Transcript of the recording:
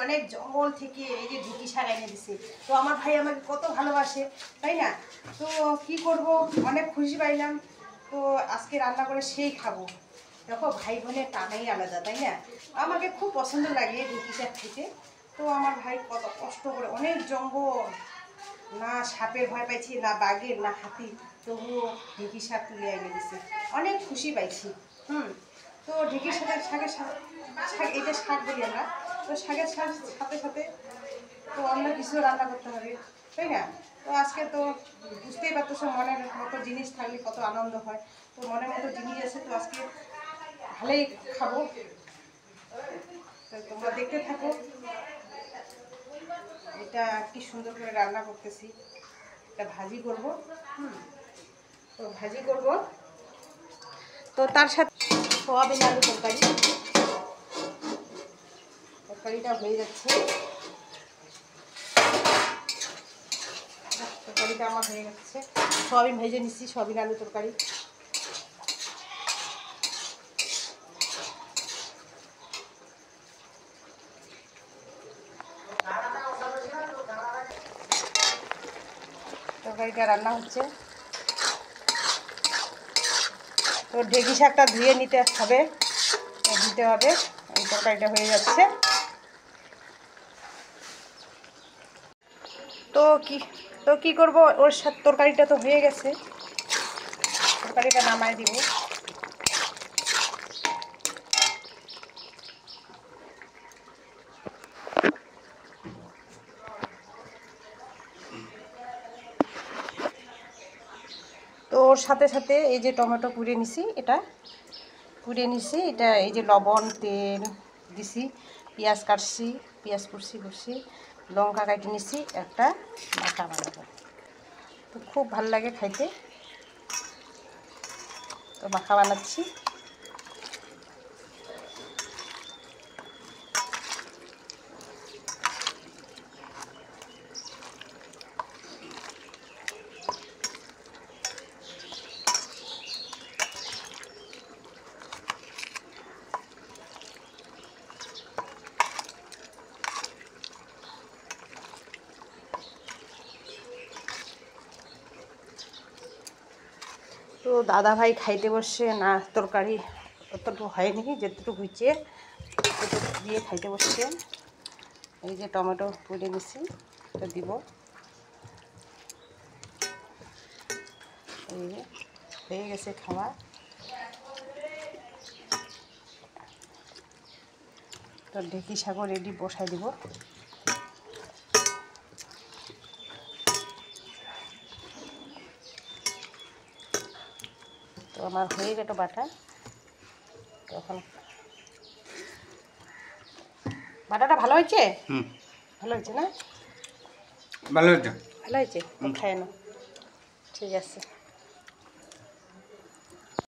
অনেক জঙ্গল থেকে এই যে ঢেঁকি শাক এনে দিছে। তো আমার ভাই আমাকে কত ভালোবাসে, তাই না? তো কি করব, অনেক খুশি পাইলাম। তো আজকে রান্না করে সেই খাবো। দেখো ভাই বোনের টানাই আলাদা, তাই না? আমাকে খুব পছন্দ লাগে ঢেঁকি শাক খেতে। তো আমার ভাই কত কষ্ট করে, অনেক জঙ্গল, না সাপের ভয় পাইছি, না বাঘের, না হাতি, তবুও ঢেঁকি শাক তুলে এনে দিছে। অনেক খুশি পাইছি। তো ঢেঁকির শাকের শাক, এটা শাক বলি আমরা। তো শাকের সাথে সাথে তো অন্য কিছু রান্না করতে হবে, তাই না? তো আজকে তো বুঝতেই পারতেছো, মনের মতো জিনিস থাকলে কত আনন্দ হয়। তো মনের মতো জিনিস আছে, তো আজকে ভালোই খাবো। তো তোমরা দেখতে থাকো, এটা কি সুন্দর করে রান্না করতেছি। এটা ভাজি করব। তো ভাজি করব, তো তার সাথে সোয়াবিন আলু তরকারি। তরকারিটা হয়ে যাচ্ছে, তরকারিটা আমার হয়ে যাচ্ছে। সোয়াবিন ভেজে নিচ্ছি, সোয়াবিন আলু তরকারি। তরকারিটা রান্না হচ্ছে। তো ঢেঁকি শাকটা ধুয়ে নিতে হবে, এই তরকারিটা হয়ে যাচ্ছে। তো কি করব, ওর সাথে তরকারিটা তো হয়ে গেছে, তরকারিটা নামায় দিব। তো ওর সাথে সাথে এই যে টমেটো পুড়ে নিছি, এটা এই যে লবণ তেল দিছি, পেঁয়াজ কাটছি, পেঁয়াজ কুচি লঙ্কা কাটি নিছি, একটা মাখা বানাবো। তো খুব ভালো লাগে খাইতে, তো মাখা বানাচ্ছি। তো দাদা ভাই খাইতে বসছে না, তরকারি অতটুকু হয়নি, যেটুকু হয়েছে ওটুকু দিয়ে খাইতে বসছে। এই যে টমেটো পুড়ে নিছি, এটা দিব। এই যে হয়ে গেছে খাওয়া। তো ঢেঁকি শাকও রেডি, বসাই দিব। তো আমার হয়ে গেল বাটা। তখন বাটাটা ভালো হয়েছে, ভালো হয়েছে না? ভালো হয়েছে। ভালো হয়েছে, খায় না, ঠিক আছে।